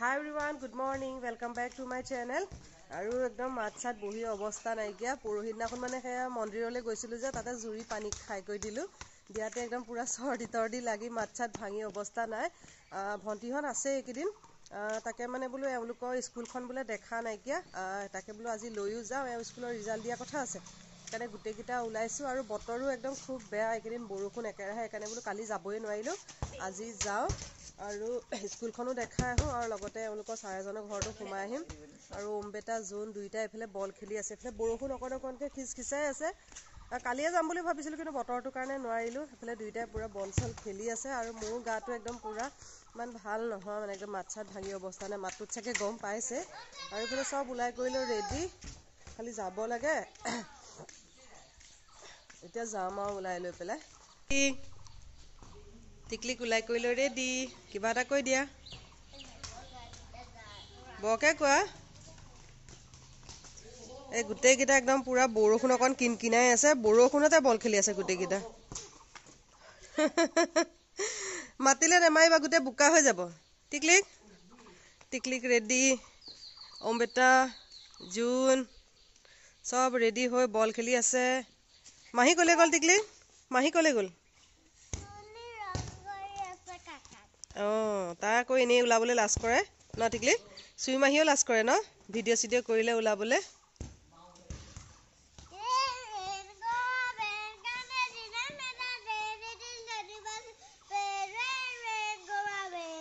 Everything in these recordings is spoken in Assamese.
Hi everyone, good morning. Welcome back to my channel. আৰু একদম মাছাত বহি অৱস্থা নাইকিয়া পৰহিদিনাখন মানে হেয়া মন্দিৰলৈ গৈছিলো যে তাতে জুৰি পানী খাই গৈ দিলো দিয়াতে একদম পুৰা সৰ্দি লাগি মাছাত ভাঙি অৱস্থা নাই ভন্টিহন আছে এইকেদিন তাকে মানে বোলো এওঁলোকৰ স্কুলখন বোলে দেখা নাইকিয়া তাকে বোলো আজি লৈও যাও এওঁ স্কুলৰ ৰিজাল্ট দিয়া কথা আছে কাৰণে গুটেকিটা ওলাইছো আৰু বতৰো একদম খুব বেয়া এইকেদিন বৰষুণ একেৰাহে কাৰণে বোলো কালি যাবই নোৱাৰিলো আজি যাও আৰু স্কুলখনো দেখা আহো আৰু লগতে এওঁলোকৰ ছাৰজনৰ ঘৰটো সোমাই আহিম আৰু ওমবেটা জোন দুইটা এফালে বল খেলি আছে এফালে বৰষুণ অকণকে খিচখিচাই আছে কালিয়ে যাম বুলি ভাবিছিলো কিন্তু বতৰটোৰ কাৰণে নোৱাৰিলো এফালে দুইটাই পুৰা বল চল খেলি আছে আৰু মোৰ গাটো একদম পুৰা ইমান ভাল নহয় মানে একদম মাছাত ভাঙি অৱস্থা নাই মাতটোত চাগে গম পাইছে আৰু এফালে সব ওলাই কৰিলো ৰেডি খালি যাব লাগে এতিয়া যাম আৰু ওলাই লৈ পেলাই টিকলিক ওলাই কৰিলো ৰেডি কিবা এটা কৈ দিয়া বকে কোৱা এই গুটেকিটা একদম পুৰা বৰষুণ অকন কিনকিনাই আছে বৰষুণতে বল খেলি আছে গুটেকিটা মাতিলে নেমাৰিবা গুটে বুকা হৈ যাব টিকলিক ৰেডি ওমবেটা জুন সব ৰেডি হৈ বল খেলি আছে মাহি কলে গল টিকলি মাহি কলে গল তাই আকৌ এনেই ওলাবলৈ লাজ কৰে ন টিকলি চুই মাহিও লাজ কৰে ন ভিডিঅ' চিডিঅ' কৰিলে ওলাবলৈ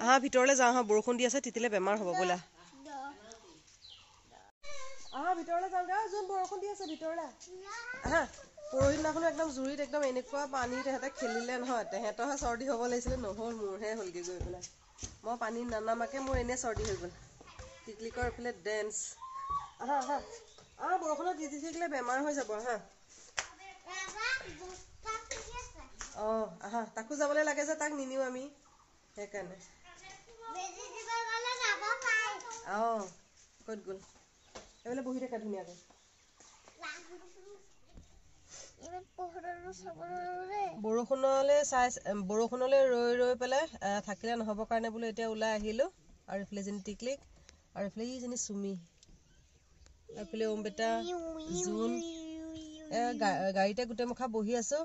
আহা ভিতৰলৈ যাওঁ হা বৰষুণ দি আছে তিতিলে বেমাৰ হ'ব বলা আহা ভিতৰলৈ যাওঁ গা যোন বৰষুণ দি আছে ভিতৰলৈ আহা পৰহিদিনাখনো একদম জুৰিত একদম এনেকুৱা পানী তেহেঁতে খেলিলে নহয় তেহেঁতৰহে চৰ্দি হ'ব লাগিছিলে নহ'ল মোৰহে হ'লগৈ গৈ পেলাই মই পানী নানামাকে মোৰ এনেই চৰ্দি হৈ গ'ল টিকলিকৰ এইফালে ডেন্স আহা আহা আহা বৰষুণত তিতি থাকিলে বেমাৰ হৈ যাব আহা আহা তাকো যাবলৈ লাগে যে তাক নিনিও আমি সেইকাৰণে ক'ত গ'ল এইফালে বহি থাকা ধুনীয়াকৈ বৰষুণলৈ ৰৈ পেলাই থাকিলে নহ'ব কাৰণে বোলো এতিয়া ওলাই আহিলো আৰু এইফালে যেনি টিকলিক আৰু এইফালে ইজনী চুমি এইফালে ওমবেটা জোন গাড়ীতে গোটেই মুখা বহি আছো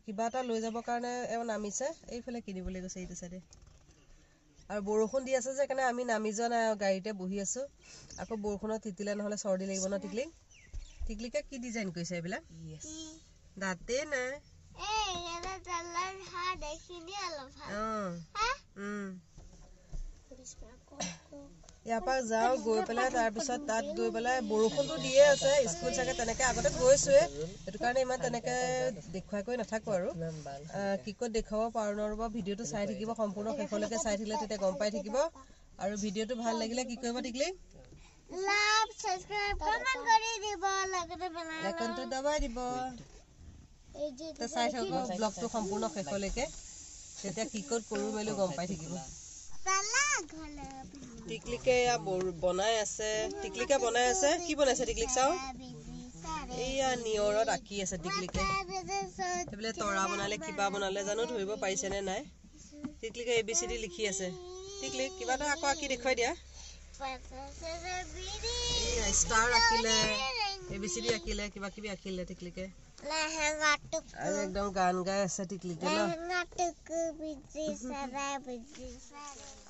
কিবা এটা লৈ যাবৰ কাৰণে এওঁ নামিছে এইফালে কিনিবলৈ গৈছে এইটো চাইডে আৰু বৰষুণ দি আছে যে কাৰণে আমি নামি যোৱা নাই গাড়ীতে বহি আছো আকৌ বৰষুণত তিতিলে নহ'লে চৰ্দি লাগিব ন টিকলিকে কি ডিজাইন কৰিছে এইবিলাক দাঁতে নাই ইয়াৰ পৰা যাওঁ গৈ পেলাই তাৰপিছত তাত গৈ পেলাই বৰষুণটো দিয়ে আছে স্কুল চাগে তেনেকৈ আগতে গৈছোৱে সেইটো কাৰণে ইমান তেনেকৈ দেখুৱাই কৰি নাথাকোঁ আৰু কি ক'ত দেখুৱাব পাৰোঁ নৰব ভিডিঅ'টো চাই থাকিব সম্পূৰ্ণ শেষলৈকে চাই থাকিলে তেতিয়া গম পাই থাকিব আৰু ভিডিঅ'টো ভাল লাগিলে কি কৰিব টিকলি লাইক সাবস্ক্ৰাইব কমেন্ট কৰি দিব লাইকনটো দবাই দিব চাই থাকক ব্লগটো সম্পূৰ্ণ শেষলৈকে তেতিয়া কি ক'ত কৰোঁ মেলি গম পাই থাকিব টিকলিকে বনাই আছে টিকলিকে বনাই আছে কি বনাইছে টিকলিক চাও এইয়া নিয়ৰত আঁকি আছে টিকলিকে সেইফালে তৰা বনালে কিবা বনালে জানো ধৰিব পাৰিছে নে নাই টিকলিকে ABCD লিখি আছে টিকলিক কিবা এটা আকৌ আঁকি দেখুৱাই দিয়া ষ্টাৰ আঁকিলে ABCD আঁকিলে কিবা কিবি আঁকিলে টিকলিকে আৰু একদম গান গাই আছে টিকলিকে ন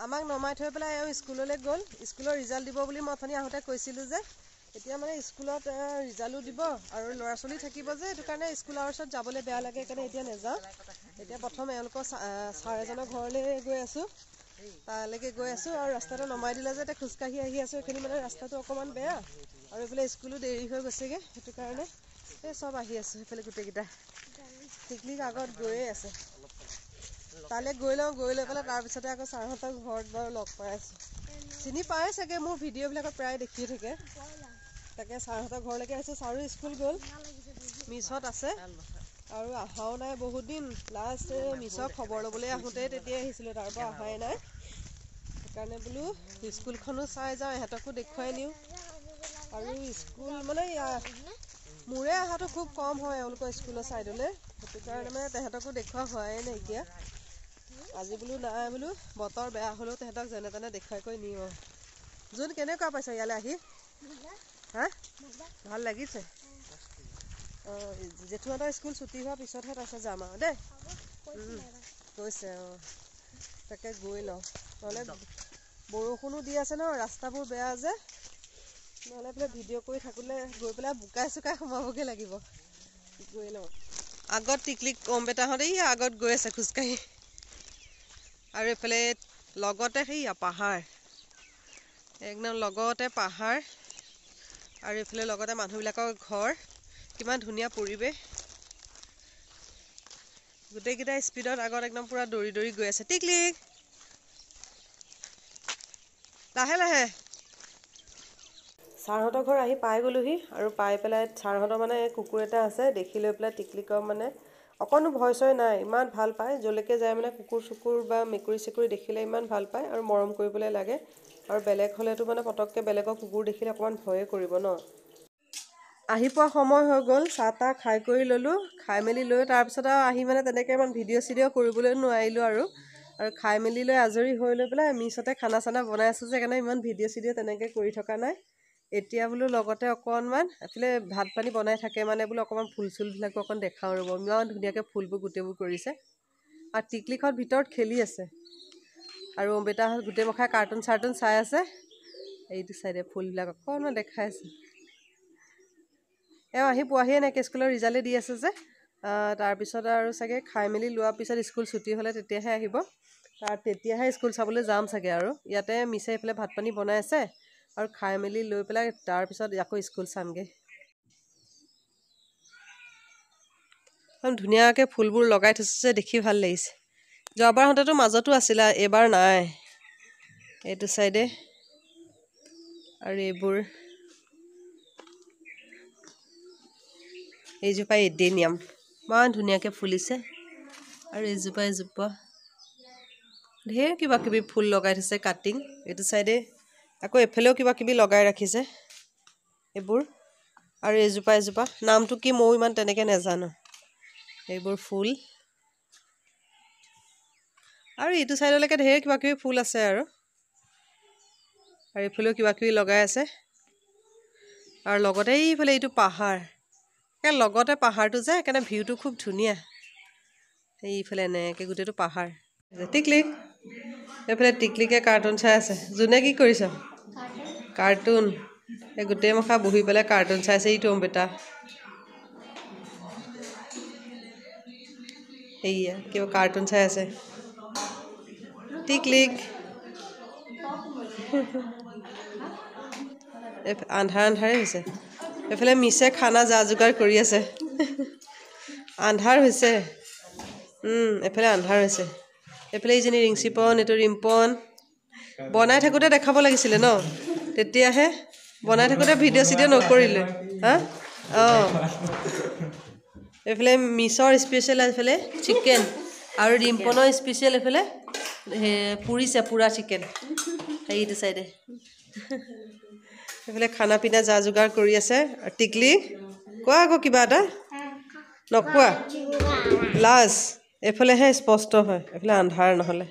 আমাক নমাই থৈ পেলাই এওঁ স্কুললৈ গ'ল স্কুলৰ ৰিজাল্ট দিব বুলি মই অথনি আহোঁতে কৈছিলোঁ যে এতিয়া মানে স্কুলত ৰিজাল্টো দিব আৰু ল'ৰা ছোৱালী থাকিব যে সেইটো কাৰণে স্কুলৰ ওচৰত যাবলৈ বেয়া লাগে সেইকাৰণে এতিয়া নাযাওঁ এতিয়া প্ৰথম এওঁলোকৰ ছাৰ এজনৰ ঘৰলৈ গৈ আছোঁ তালৈকে গৈ আছোঁ আৰু ৰাস্তাটো নমাই দিলে যে এতিয়া খোজকাঢ়ি আহি আছোঁ এইখিনি মানে ৰাস্তাটো অকণমান বেয়া আৰু এইফালে স্কুলো দেৰি হৈ গৈছেগৈ সেইটো কাৰণে এই চব আহি আছোঁ সেইফালে গোটেইকেইটা টিকলিক আগত গৈয়ে আছে তালৈ গৈ লওঁ গৈ লৈ পেলাই তাৰপিছতে আকৌ ছাৰহঁতৰ ঘৰত বাৰু লগ পাই আছোঁ চিনি পাই চাগে মোৰ ভিডিঅ'বিলাকত প্ৰায় দেখিয়ে থাকে তাকে ছাৰহঁতৰ ঘৰলৈকে আহিছোঁ ছাৰো স্কুল গ'ল মিছত আছে আৰু অহাও নাই বহুত দিন লাষ্ট মিছক খবৰ ল'বলৈ আহোঁতে তেতিয়াই আহিছিলোঁ তাৰ পৰা অহাই নাই সেইকাৰণে বোলো স্কুলখনো চাই যাওঁ ইহঁতকো দেখুৱাই নিওঁ আৰু স্কুল মানে মোৰে অহাটো খুব কম হয় এওঁলোকৰ স্কুলৰ ছাইডলৈ সেইটো কাৰণে মানে তেহেঁতকো দেখুওৱা হোৱাই নাইকিয়া আজি বোলো নাই বোলো বতৰ বেয়া হ'লেও তেহেঁতক যেনে তেনে দেখুৱাই কৰি নিওঁ জোন কেনেকুৱা পাইছ ইয়ালৈ আহি হা ভাল লাগিছে জেঠুহঁতৰ স্কুল ছুটি হোৱাৰ পিছতহে তাৰপিছত যাম আৰু দেই কৈছে তাকে গৈ লওঁ নহ'লে বৰষুণো দি আছে ন ৰাস্তাবোৰ বেয়া যে নহ'লে বোলে ভিডিঅ' কৰি থাকোঁতে গৈ পেলাই বোকাই চোকাই সোমাবগৈ লাগিব গৈ লওঁ আগত টিকলিক অম্বেতাহঁতে আগত গৈ আছে খোজকাঢ়ি আৰু এইফালে লগতে সেয়া পাহাৰ একদম লগতে পাহাৰ আৰু এইফালে লগতে মানুহবিলাকৰ ঘৰ কিমান ধুনীয়া পৰিৱেশ গোটেইকেইটা স্পীডত আগত একদম পুৰা দৌৰি দৌৰি গৈ আছে টিকলিক লাহে লাহে ছাৰহঁতৰ ঘৰ আহি পাই গ'লোহি আৰু পাই পেলাই ছাৰহঁতৰ মানে কুকুৰ এটা আছে দেখি লৈ পেলাই টিকলিকৰ মানে অকণো ভয় চয় নাই ইমান ভাল পায় য'লৈকে যায় মানে কুকুৰ চুকুৰ বা মেকুৰী চেকুৰী দেখিলে ইমান ভাল পায় আৰু মৰম কৰিবলৈ লাগে আৰু বেলেগ হ'লেতো মানে পটককৈ বেলেগৰ কুকুৰ দেখিলে অকণমান ভয়ে কৰিব ন আহি পোৱা সময় হৈ গ'ল চাহ তাহ খাই কৰি ল'লোঁ খাই মেলি লৈ তাৰপিছত আৰু আহি মানে তেনেকৈ ইমান ভিডিঅ' চিডিঅ' কৰিবলৈ নোৱাৰিলোঁ আৰু খাই মেলি লৈ আজৰি হৈ লৈ পেলাই মিছতে খানা চানা বনাই আছোঁ যে সেইকাৰণে ইমান ভিডিঅ' চিডিঅ' তেনেকৈ কৰি থকা নাই এতিয়া বোলো লগতে অকণমান এফালে ভাত পানী বনাই থাকে মানে বোলো অকণমান ফুল চুলবিলাকো অকণ দেখাওঁ ৰ'ব ইমান ধুনীয়াকৈ ফুলবোৰ গোটেইবোৰ কৰিছে আৰু টিকলিহঁত ভিতৰত খেলি আছে আৰু অম্বেতাহঁত গোটেই মখাই কাৰ্টুন চাৰ্টুন চাই আছে এইটো চাইডে ফুলবিলাক অকণমান দেখাই আছে এওঁ আহি পোৱাহিয়ে নাইকিয়া স্কুলৰ ৰিজাল্টে দি আছে যে তাৰপিছত আৰু চাগে খাই মেলি লোৱাৰ পিছত স্কুল ছুটি হ'লে তেতিয়াহে আহিব তেতিয়াহে স্কুল চাবলৈ যাম চাগে আৰু ইয়াতে মিছে এইফালে ভাত পানী বনাই আছে আৰু খাই মেলি লৈ পেলাই তাৰপিছত আকৌ স্কুল চামগৈ ধুনীয়াকৈ ফুলবোৰ লগাই থৈছে যে দেখি ভাল লাগিছে যোৱাবাৰ হওঁতেতো মাজতো আছিলে এইবাৰ নাই এইটো চাইডে আৰু এইবোৰ এইজোপা এডেনিয়াম ইমান ধুনীয়াকৈ ফুলিছে আৰু এজোপা ঢেৰ কিবা কিবি ফুল লগাই থৈছে কাটিং এইটো চাইডে আকৌ এফালেও কিবা কিবি লগাই ৰাখিছে এইবোৰ আৰু এজোপা নামটো কি ময়ো ইমান তেনেকৈ নাজানো এইবোৰ ফুল আৰু ইটো চাইডলৈকে ঢেৰ কিবা কিবি ফুল আছে আৰু এইফালেও কিবা কিবি লগাই আছে আৰু লগতে এইফালে এইটো পাহাৰ লগতে পাহাৰটো যে সেইকাৰণে ভিউটো খুব ধুনীয়া এইফালে এনেকৈ গোটেইটো পাহাৰ টিকলিক এইফালে টিকলিকে কাৰ্টুন চাই আছে যোনে কি কৰিছ কাৰ্টুন এই গোটেই মখা বহি পেলাই কাৰ্টুন চাই আছে এইটো অম্বেতা এইয়া কিবা কাৰ্টুন চাই আছে টিকলিক আন্ধাৰ আন্ধাৰে হৈছে এইফালে মিছে খানা যা যোগাৰ কৰি আছে আন্ধাৰ হৈছে এইফালে আন্ধাৰ হৈছে এইফালে ইজনী ৰিংচিপন এইটো ৰিম্পন বনাই থাকোঁতে দেখাব লাগিছিলে ন তেতিয়াহে বনাই থাকোঁতে ভিডিঅ' চিডিঅ' নকৰিলোঁ হা এইফালে মিছৰ স্পেচিয়েল এইফালে চিকেন আৰু ৰিম্পনৰ স্পেচিয়েল এইফালে পুৰিছে পুৰা চিকেন এইটো চাইডে এইফালে খানা পিনা যা যোগাৰ কৰি আছে টিকলি কোৱা আকৌ কিবা এটা নকোৱা লাজ এইফালেহে স্পষ্ট হয় এইফালে আন্ধাৰ নহ'লে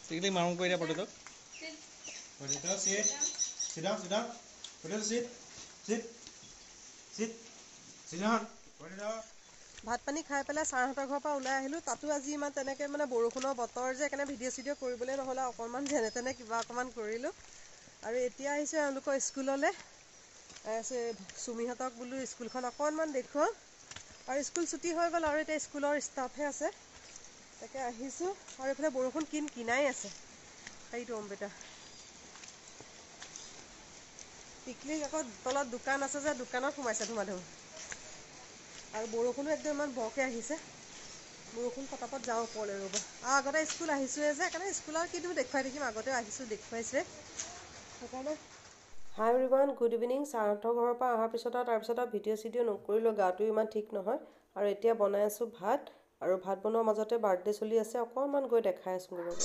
টিকলি মাৰম কৰি দিয়া পটেটো ভাত পানী খাই পেলাই ছাৰহঁতৰ ঘৰৰ পৰা ওলাই আহিলোঁ তাতো আজি ইমান তেনেকৈ মানে বৰষুণৰ বতৰ যে সেইকাৰণে ভিডিঅ' চিডিঅ' কৰিবলৈ নহ'লে অকণমান যেনে তেনে কিবা অকণমান কৰিলোঁ আৰু এতিয়া আহিছোঁ এওঁলোকৰ স্কুললৈ চুমিহঁতক বোলো স্কুলখন অকণমান দেখুৱাওঁ আৰু স্কুল ছুটি হৈ গ'ল আৰু এতিয়া স্কুলৰ ষ্টাফহে আছে তাকে আহিছোঁ আৰু এইফালে বৰষুণ কিনাই আছে সেইটো অম্বেতা টিকলিক আকৌ তলত দোকান আছে যে দোকানত সোমাইছে ধুমাধুম আৰু বৰষুণো একদম ইমান বৰকৈ আহিছে বৰষুণ পটাপট যাওঁ ওপৰলৈ ৰ'ব আগতে স্কুল আহিছোঁৱে যে সেইকাৰণে স্কুলৰ কিন্তু দেখুৱাই থাকিম আগতেও আহিছোঁ দেখুৱাইছে সেইকাৰণে হাই এভৰিৱান গুড ইভিনিং ছাৰহঁতৰ ঘৰৰ পৰা অহাৰ পিছত আৰু তাৰপিছত আৰু ভিডিঅ' চিডিঅ' নকৰিলোঁ গাটো ইমান ঠিক নহয় আৰু এতিয়া বনাই আছোঁ ভাত আৰু ভাত বনোৱাৰ মাজতে বাৰ্থডে চলি আছে অকণমান গৈ দেখাই আছোঁ ৰ'ব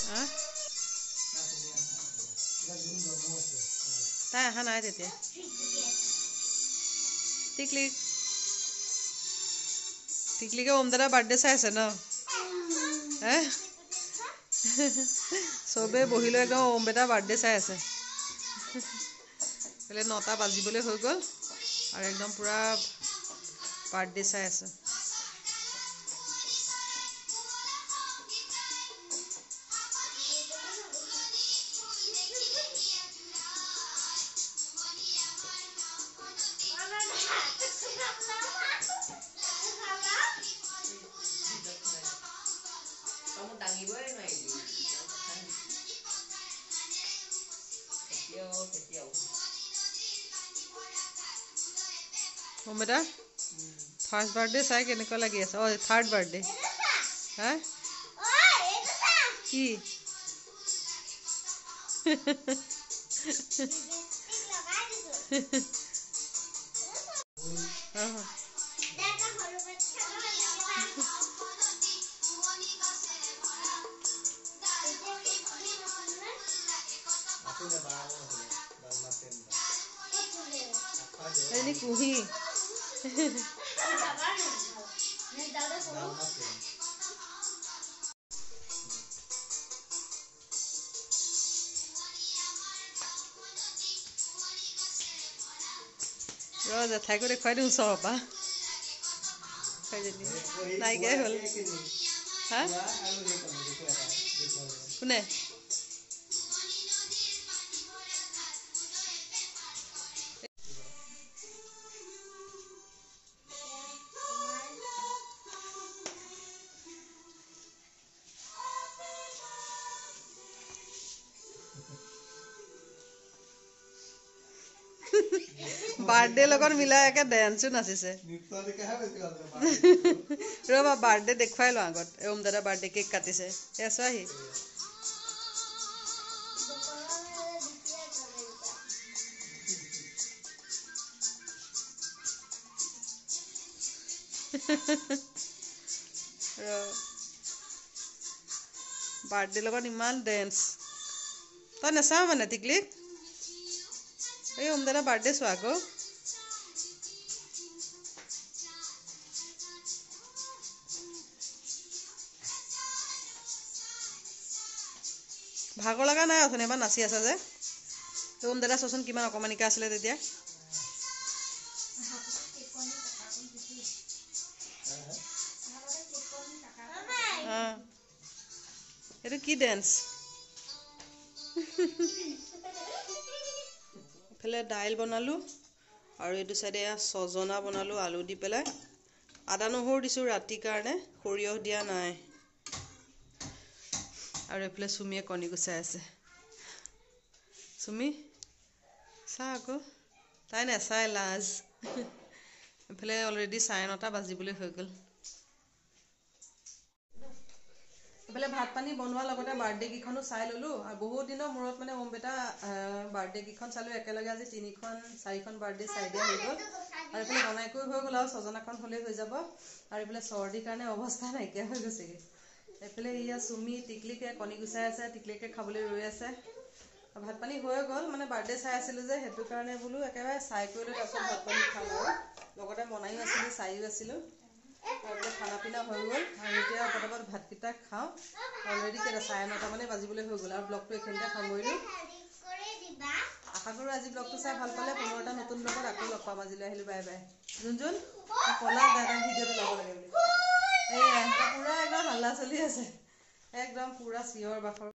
তাই অহা নাই তেতিয়া টিকলিকে ওম দাদাৰ বাৰ্থডে চাই আছে ন চবে বহি লৈ একদম ওম বেটাৰ বাৰ্থডে চাই আছে। বোলে 9টা বাজিবলৈ হৈ গ'ল আৰু একদম পুৰা বাৰ্থডে চাই আছে। ওম বেটা ফাৰ্ষ্ট বাৰ্থডে চাই কেনেকুৱা লাগি আছে? অ থাৰ্ড বাৰ্থডে। হা কি কুহি জেঠাইকো দেখুৱাই দিওঁ ওচৰৰ পৰা। নাইকিয়াই হ'ল। হা কোনে? বাৰ্থডে লগত মিলাই একে ডেন্সো নাচিছে। ৰ'বা বাৰ্থডে দেখুৱাই লওঁ আগত। ওম দাদা বাৰ্থডে কেক কাটিছে। চোৱাহি বাৰ্থডে লগত ইমান ডেন্স। তই নাচাওঁ মানে টিকলিক? এই ওম দাদা বাৰ্থডে চোৱা আকৌ। ভাগৰ লগা নাই অথনি এবাৰ নাচি আছে যে। ওম দাদা চোৱাচোন কিমান অকমানিকা আছিলে তেতিয়া। এইটো কি ডেন্স? এইফালে দাইল বনালোঁ আৰু এইটো চাইডে ছজনা বনালোঁ আলু দি পেলাই। আদা নহৰু দিছোঁ ৰাতিৰ কাৰণে, সৰিয়হ দিয়া নাই। আৰু এইফালে চুমিয়ে কণী গুচাই আছে। চুমি চা আকৌ, তাই নাচাই লাজ। এইফালে অলৰেডি 9:30 বাজিবলৈ হৈ গ'ল। এইফালে ভাত পানী বনোৱাৰ লগতে বাৰ্থডে কেইখনো চাই ল'লোঁ। আৰু বহুত দিনৰ মূৰত মানে ওম বেটা বাৰ্থডে কেইখন চালোঁ একেলগে। আজি 3-4খন বাৰ্থডে চাই দিয়া হৈ গ'ল। আৰু এইফালে বনাই কৰি হৈ গ'ল আৰু ছজনাখন হ'লেই হৈ যাব। আৰু এইফালে চৰ্দিৰ কাৰণে অৱস্থা নাইকিয়া হৈ গৈছেগৈ। এইফালে ইয়া চুমি টিকলিকে কণী গুচাই আছে, টিকলিকে খাবলৈ ৰৈ আছে। ভাত পানী হৈ গ'ল, মানে বাৰ্থডে চাই আছিলোঁ যে সেইটো কাৰণে বোলো একেবাৰে চাই কৰি লৈ তাৰপিছত ভাত পানী খাম আৰু। লগতে বনাইও আছিলোঁ, চাইও আছিলোঁ। তাৰপিছত খানা পিনা হৈ গ'ল আৰু এতিয়া পটাপট ভাতকেইটা খাওঁ। অলৰেডি 9:30 বাজিবলৈ হৈ গ'ল আৰু ব্লগটো এইখিনিতে সামৰিলোঁ। আশা কৰোঁ আজি ব্লগটো চাই ভাল পালে। পুনৰ এটা নতুন ব্লগত আকৌ লগ পাম। আজিলৈ আহিলোঁ, বাই বাই। যোন ক'লা ভিডিঅ'টো ল'ব লাগে বুলি। এইয়া পুৰা একদম হাল্লা চলি আছে, একদম পুৰা চিঞৰ বাখৰ।